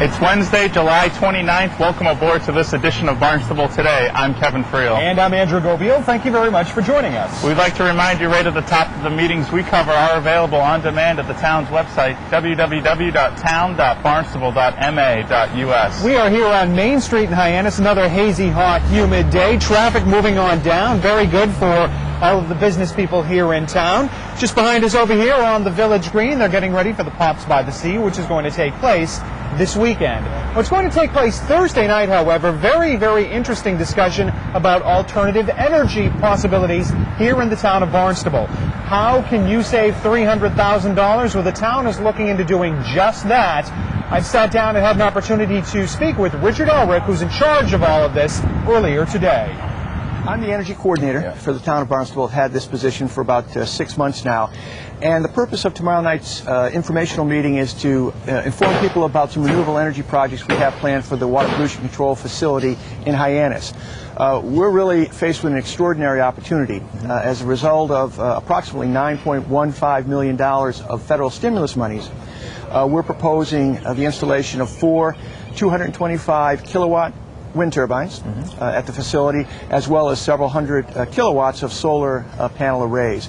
It's Wednesday, July 29th. Welcome aboard to this edition of Barnstable Today. I'm Kevin Friel. And I'm Andrew Gobiel. Thank you very much for joining us. We'd like to remind you right at the top that the meetings we cover are available on demand at the town's website, www.town.barnstable.ma.us. We are here on Main Street in Hyannis, another hazy, hot, humid day. Traffic moving on down. Very good for all of the business people here in town. Just behind us over here on the Village Green, they're getting ready for the Pops by the Sea, which is going to take place this weekend. What's going to take place Thursday night, however, very, very interesting discussion about alternative energy possibilities here in the town of Barnstable. How can you save $300,000? Well, the town is looking into doing just that. I've sat down and had an opportunity to speak with Richard Ulrich, who's in charge of all of this, earlier today. I'm the energy coordinator for the town of Barnstable. I've had this position for about 6 months now. And the purpose of tomorrow night's informational meeting is to inform people about some renewable energy projects we have planned for the water pollution control facility in Hyannis. We're really faced with an extraordinary opportunity. As a result of approximately $9.15 million of federal stimulus monies, we're proposing the installation of 4 225 kilowatt wind turbines at the facility, as well as several hundred kilowatts of solar panel arrays.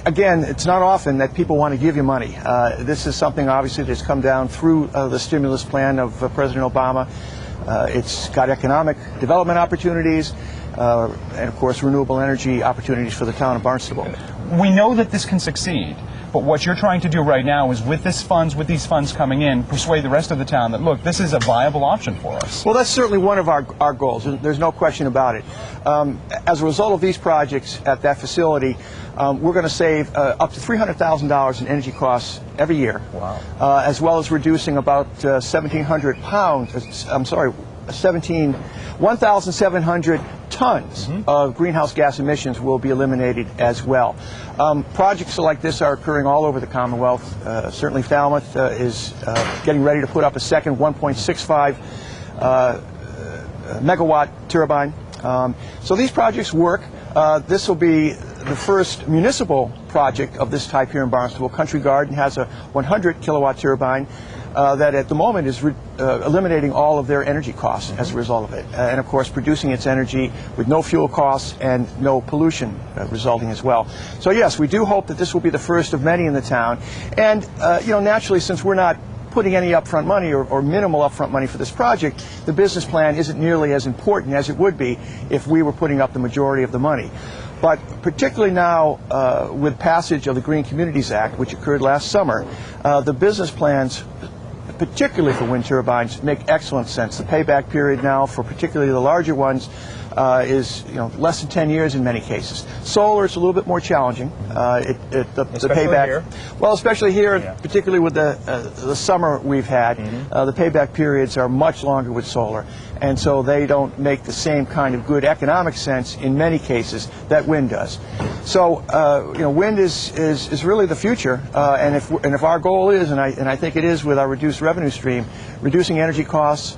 Again, it's not often that people want to give you money. This is something obviously that's come down through the stimulus plan of President Obama. It's got economic development opportunities and of course renewable energy opportunities for the town of Barnstable. We know that this can succeed. But what you're trying to do right now is, with these funds coming in, persuade the rest of the town that, look, this is a viable option for us. Well, that's certainly one of our goals. There's no question about it. As a result of these projects at that facility, we're going to save up to $300,000 in energy costs every year. Wow. As well as reducing about 1,700 tons of greenhouse gas emissions will be eliminated as well. Projects like this are occurring all over the Commonwealth. Certainly Falmouth is getting ready to put up a second 1.65 megawatt turbine. So these projects work. This will be the first municipal project of this type here in Barnstable. Country Garden has a 100 kilowatt turbine that at the moment is eliminating all of their energy costs as a result of it, and of course producing its energy with no fuel costs and no pollution resulting as well. So yes, we do hope that this will be the first of many in the town, and naturally, since we're not putting any upfront money or minimal upfront money for this project, the business plan isn't nearly as important as it would be if we were putting up the majority of the money. But particularly now, with passage of the Green Communities Act, which occurred last summer, the business plans, particularly for wind turbines, make excellent sense. The payback period now for particularly the larger ones is less than 10 years in many cases. Solar is a little bit more challenging. The payback, here? Well, especially here, particularly with the summer we've had, the payback periods are much longer with solar, and so they don't make the same kind of good economic sense in many cases that wind does. So wind is really the future, and if our goal is, and I think it is with our reduced revenue stream, reducing energy costs,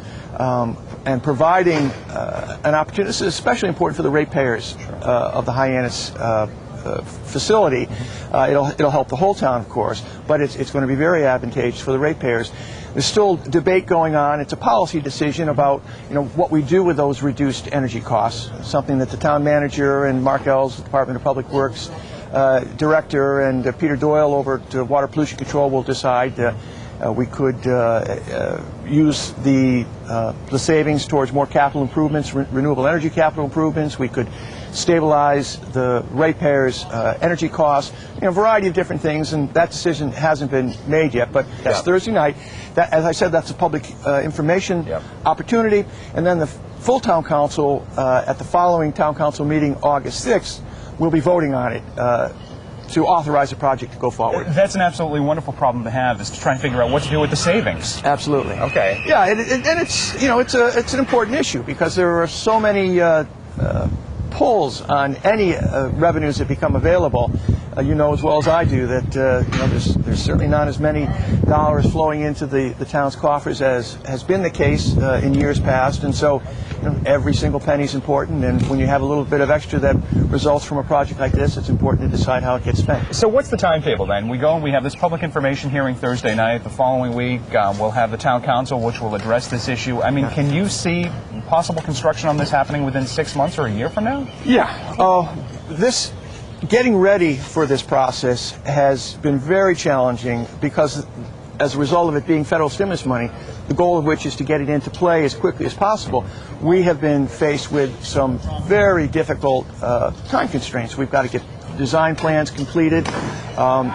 and providing an opportunity. This is especially important for the ratepayers of the Hyannis facility. It'll help the whole town, of course, but it's going to be very advantageous for the ratepayers. There's still debate going on. It's a policy decision about what we do with those reduced energy costs. Something that the town manager and Mark Ells, the Department of Public Works director, and Peter Doyle over to Water Pollution Control will decide. We could use the savings towards more capital improvements, renewable energy capital improvements. We could stabilize the ratepayers' energy costs, a variety of different things, and that decision hasn't been made yet. But that's Thursday night. As I said, that's a public information opportunity. And then the full town council at the following town council meeting, August 6th, will be voting on it to authorize the project to go forward. That's an absolutely wonderful problem to have, is to try and figure out what to do with the savings. Absolutely. Okay. Yeah, and it's it's an important issue because there are so many pulls on any revenues that become available, you know as well as I do that there's certainly not as many dollars flowing into the town's coffers as has been the case in years past, and so every single penny is important, and when you have a little bit of extra that results from a project like this, it's important to decide how it gets spent. So what's the timetable then? We go and we have this public information hearing Thursday night. The following week we'll have the town council, which will address this issue. I mean, can you see possible construction on this happening within 6 months or a year from now? Yeah. Getting ready for this process has been very challenging because as a result of it being federal stimulus money, the goal of which is to get it into play as quickly as possible, we have been faced with some very difficult time constraints. We've got to get design plans completed.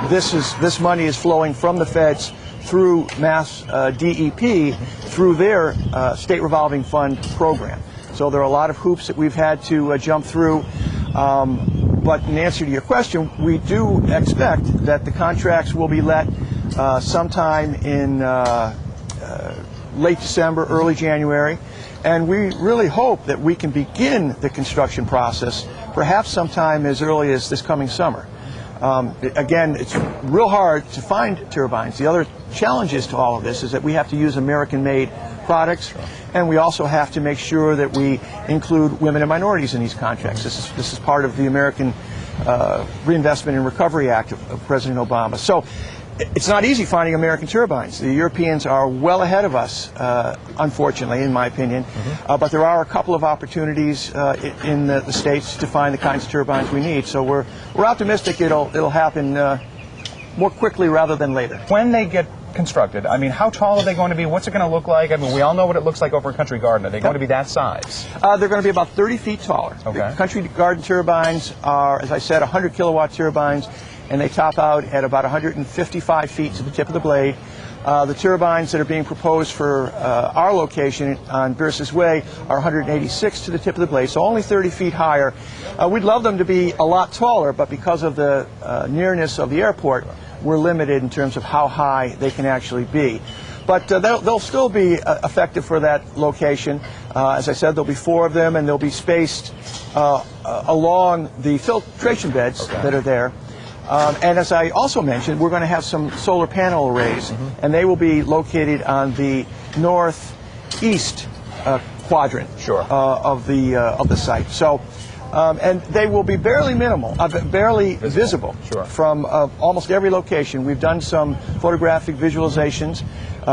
This money is flowing from the feds through Mass DEP through their state revolving fund program. So there are a lot of hoops that we've had to jump through. But in answer to your question, we do expect that the contracts will be let sometime in late December, early January, and we really hope that we can begin the construction process perhaps sometime as early as this coming summer. Again, it's real hard to find turbines. The other challenges to all of this is that we have to use American-made products, and we also have to make sure that we include women and minorities in these contracts. This is part of the American Reinvestment and Recovery Act of President Obama. So it's not easy finding American turbines. The Europeans are well ahead of us, unfortunately, in my opinion. But there are a couple of opportunities in the states to find the kinds of turbines we need. So we're optimistic it'll happen more quickly rather than later. When they get constructed, I mean, how tall are they going to be? What's it going to look like? I mean, we all know what it looks like over in Country Garden. Are they going to be that size? They're going to be about 30 feet taller. Okay. The Country Garden turbines are, as I said, 100 kilowatt turbines, and they top out at about 155 feet to the tip of the blade. The turbines that are being proposed for our location on Bierce's Way are 186 to the tip of the blade, so only 30 feet higher. We'd love them to be a lot taller, but because of the nearness of the airport, we're limited in terms of how high they can actually be. But they'll still be effective for that location. As I said, there'll be 4 of them, and they'll be spaced along the filtration beds that are there. And as I also mentioned, we're going to have some solar panel arrays, and they will be located on the northeast quadrant of the site. So, and they will be barely visible from almost every location. We've done some photographic visualizations.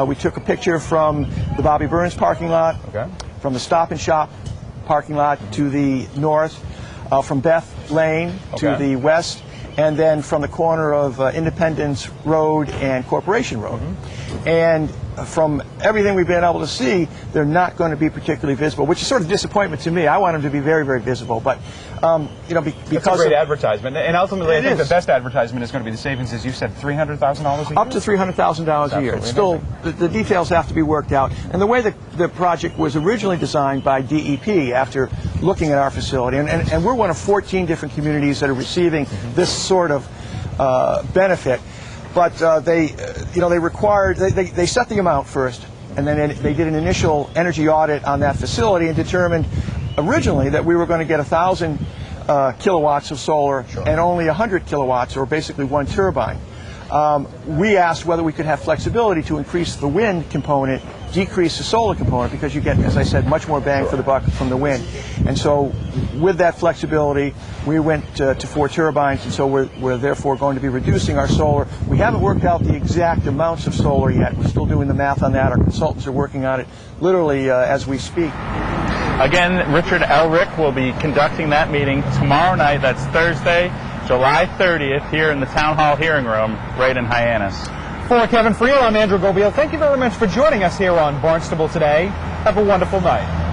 We took a picture from the Bobby Burns parking lot, from the Stop and Shop parking lot to the north, from Beth Lane to the west, and then from the corner of Independence Road and Corporation Road. And from everything we've been able to see, they're not going to be particularly visible, which is sort of a disappointment to me. I want them to be very, very visible. But, because it's a great advertisement. And ultimately, I think the best advertisement is going to be the savings, as you said, $300,000 a year? Up to $300,000 a year. Still, the details have to be worked out. And the way the project was originally designed by DEP after looking at our facility, and we're one of 14 different communities that are receiving this sort of benefit. But they set the amount first, and then they did an initial energy audit on that facility and determined originally that we were going to get 1,000 kilowatts of solar and only 100 kilowatts, or basically 1 turbine. We asked whether we could have flexibility to increase the wind component, decrease the solar component, because you get, as I said, much more bang for the buck from the wind. And so with that flexibility, we went to 4 turbines, and so we're therefore going to be reducing our solar. We haven't worked out the exact amounts of solar yet. We're still doing the math on that. Our consultants are working on it literally as we speak. Again, Richard Elrick will be conducting that meeting tomorrow night. That's Thursday, July 30th, here in the Town Hall hearing room right in Hyannis. For Kevin Friel, I'm Andrew Gobiel. Thank you very much for joining us here on Barnstable Today. Have a wonderful night.